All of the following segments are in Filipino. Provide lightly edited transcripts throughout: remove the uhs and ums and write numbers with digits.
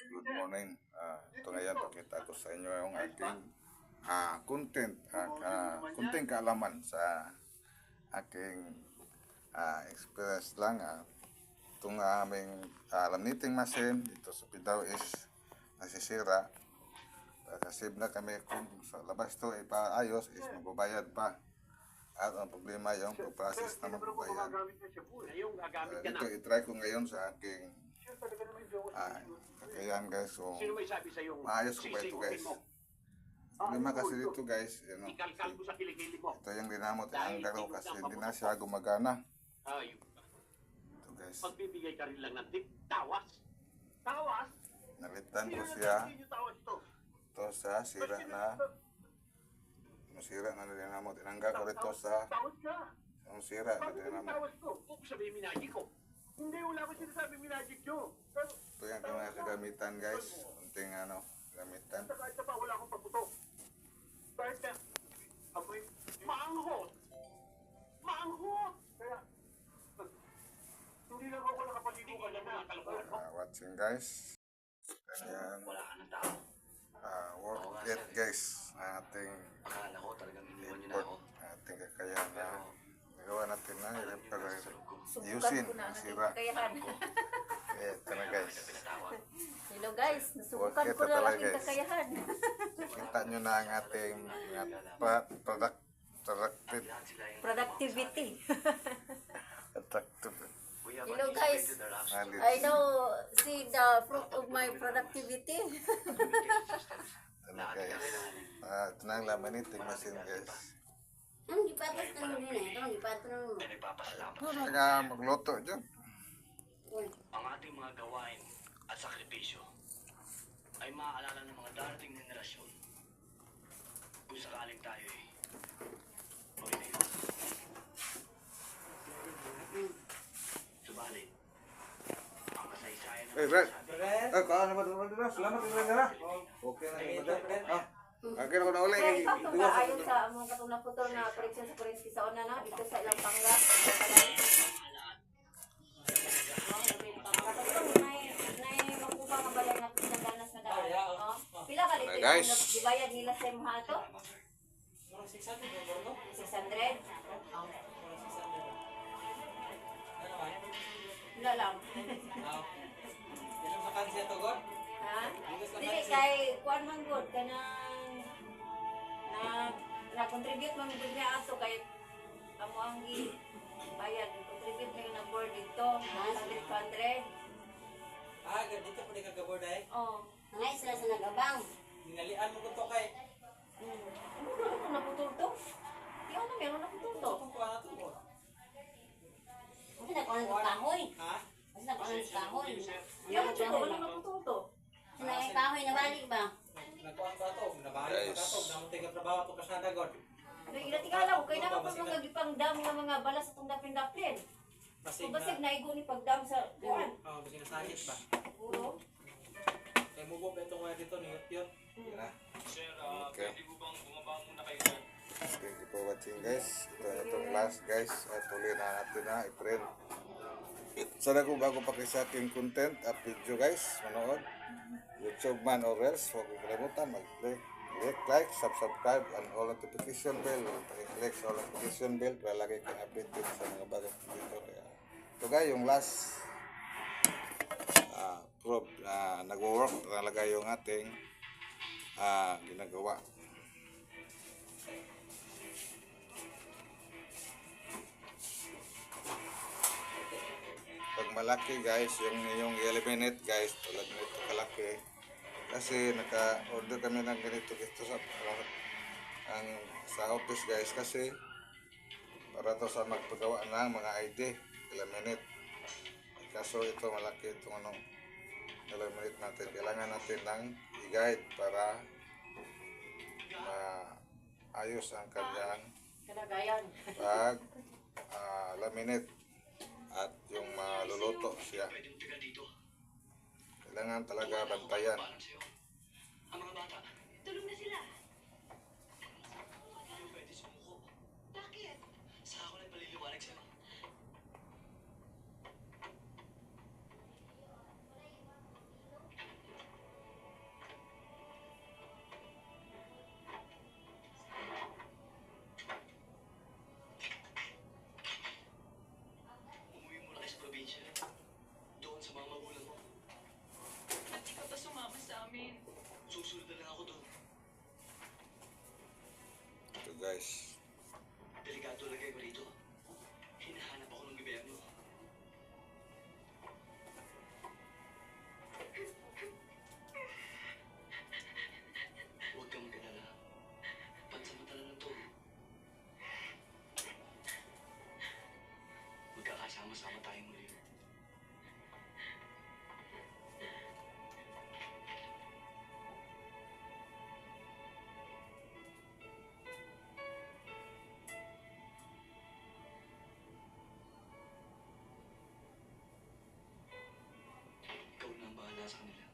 Good morning. Ito ngayon, pakita ko sa inyo yung aking konting kaalaman sa aking experience lang. Itong aming laminating machine dito sa Pidao is nasisira. Kasib na kami kung sa labas ito ipaayos is magbabayad pa. At ang problema yung process na magbabayad. Dito itry ko ngayon sa aking kakayahan guys. So maayos ko ba ito guys? Problema kasi dito guys, ito yung dinamot ang galaw kasi hindi na siya gumagana. Ito guys, magbibigay ka rin lang ng tip. Tawas. Tawas? nalitan ko siya. Ito sa sira na masira na dinamot. Tinanggal ko rito sa sira na dinamot. Tawas ko. Kung sabihin minagic ko. Hindi, wala ko sinasabi minagic nyo. Ito yung mga kagamitan guys. Kunting gamitan. Kahit pa wala akong pagbuto. Kahit na amoy maanghot. Maanghot. Kaya hindi lang ako nakapaligo ka na kalokohan mo. Watching guys. Ganyan. Wala ka ng tao. Work it guys. Ating Akala ko talagang iniwan nyo na ako. ating kakayahan na nagawa natin na Subukan ayusin ko na ang ang sira. kakayahan. Ito na guys. Hello guys, nasubukan Okay, ko na totoo, ang aking guys. kakayahan. Kita nyo na ang ating productive. Productivity. Attractive. Hello guys, I know, see the fruit of my productivity. Ito na guys. Ito na ang laminating machine guys. Ang gipatos na mo din ito, ang gipatos na mo. Kaya magluto dyan. Ang ating mga gawain at sakripisyo ay maaalala ng mga darating na henerasyon kung sakaling tayo ay magiging. Subalit, ang kasaysayan ng Brad. Kau naman dito. Salamat dito. Okay na yung brad. Okay na ko na ulit. Kaya ikaw itong kaayon sa mga katong naputol na koreksyon sa kurensi sa una na, dito sa ilang pangga. Pila ka dito Guys. yung gibayad nila sa mga ato? 600? Wala lang. Ha? Dili kay kuan man gud kanang na contribute man gud niya ato kay amo ang gi bayad contribute kay na board dito 100. Dito po di kagabord ay. Oh. Ngay sila sa nagabang. Ninalian mo ko to kay. Ano naputol to? Di ano meron naputol to. Kung kuha na to mo. Kasi nakuha ng kahoy. Ha? Kasi nakuha ng kahoy. Di ano to, wala naputol to. Kasi na kahoy na balik ba? Nagkuhan ba to? Nabalik Guys. ba to? Namunti ka trabaho to kasada god. Pero ilatikalaw kay nakapag mga gipang dam nga mga balas atong dapin-dapin. Basig Kung basig na. naigo ni pagdam sa kuan. Oh, basig na sakit ba? Puro. Kaya mubo pa itong wire dito ni Yut. Okay. Thank you for watching guys. Ito na itong last guys. At tuloy na natin na i-print. Sana kung bago pa kayo sa aking content at video guys, manood. YouTube man or else, huwag kong kalimutan mag-click, like, subscribe, and all notification bell. Pag-click sa all notification bell para lagi kang updated sa mga bagong video. Kaya, ito guys, yung last proof na nag-work talaga yung ating ginagawa. Pag malaki guys, yung eliminate guys, tulad nito kalaki. Kasi naka-order kami ng ganito dito sa office guys kasi para to sa magpagawa ng mga ID, eliminate. Kaso ito malaki itong eliminate natin. Kailangan natin ng i-guide para ayos ang kanyang Kalagayan. pag laminate at yung maluluto siya. Kailangan talaga bantayan. Ang mga bata, tulong na sila. Pwede sumuko. Bakit? Sa ako lang paliliwanag sa'yo. guys. Delikado lagay ko rito. Hinahanap ako ng gobyerno. Huwag kang mag-alala. Pansamantala lang to. Magkakasama-sama tayo muli. Ikaw na ang bahala sa kanila.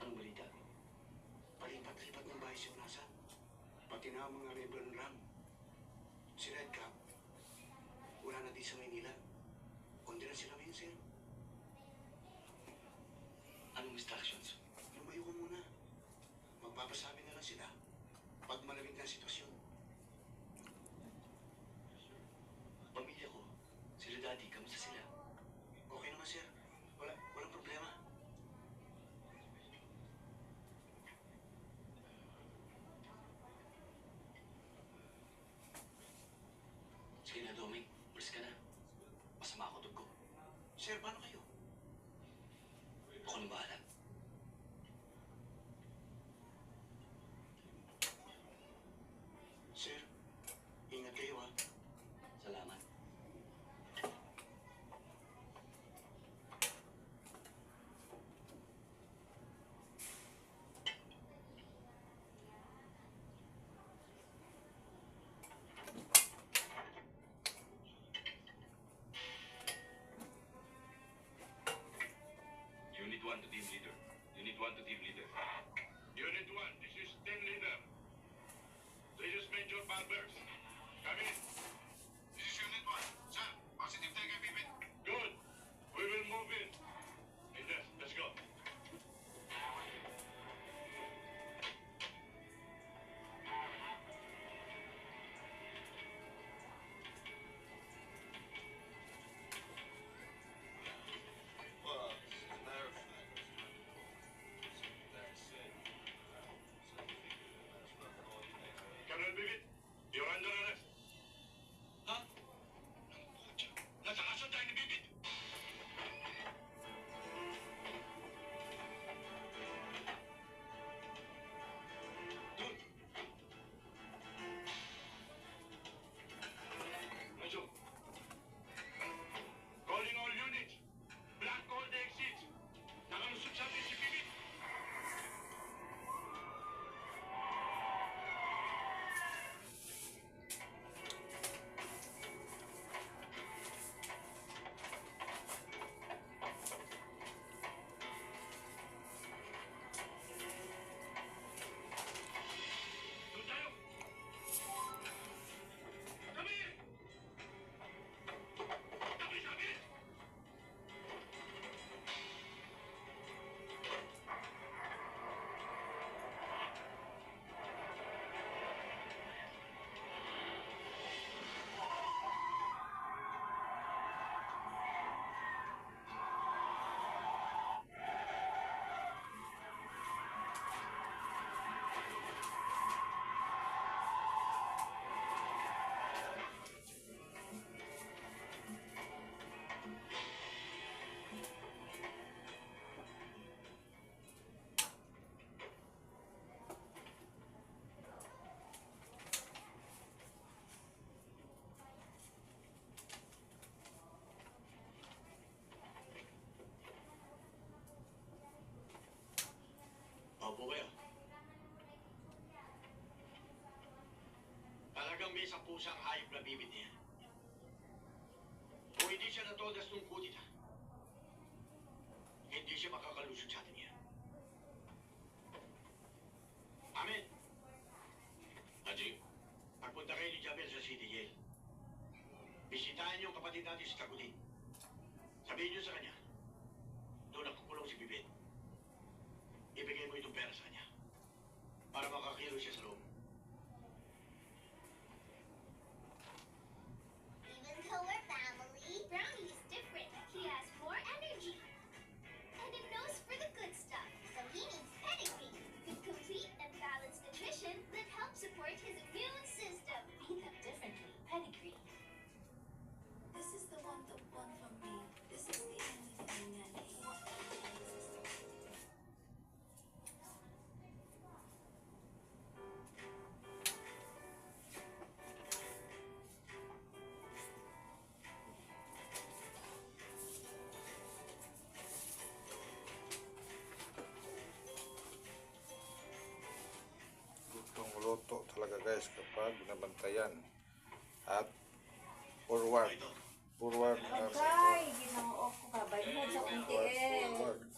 Anong balita? Palipat-lipat ng bahay si Onasa. Pati na ang mga rebel ng RAM. Si Red Cap, wala na di sa Maynila. Kundi na sila ngayon, sir. Anong instructions? Lumayo ko muna. Magpapasabi na lang sila pag malamig na ang sitwasyon. Pamilya ko, sila daddy, kamusta sila? Okay naman, sir. Walang problema. Sige na, Doming. Ulis ka na. Masama ako dugo. Sir, paano kayo? Ako nang bahala. Sir, ingat kayo ha. Salamat. Unit 1 to team leader. Unit 1 to team leader. Unit 1, this is team leader. This is Major Barbers. Come in. This is Unit 1. Sir, positive take every minute. Good. We will move in. Leader, let's go. Colonel Bibit, you're under arrest. Ha? Nasa kaso tayo ni Bibit. pusang hayop na bibit niya. Kung hindi siya natodas nung kudita, hindi siya makakalusot sa atin yan. Amen. Haji, pagpunta kayo ni Jabel sa City Jail, bisitahin niyo ang kapatid natin si Tagutin. Sabihin niyo sa kanya, doon nakukulong si Bibit. Ibigay mo itong pera sa kanya para makakilo siya sa loob. Even though we're family, Brownie is different. He has more energy. And it knows for the good stuff. So he needs pedigree. With complete and balanced nutrition that helps support his immune system. Think of differently. Pedigree. This is the one for me. This is the only thing I need. Itong luto talaga guys kapag binabantayan at forward Agay, ginoo ko ka. Bayad sa unti eh. forward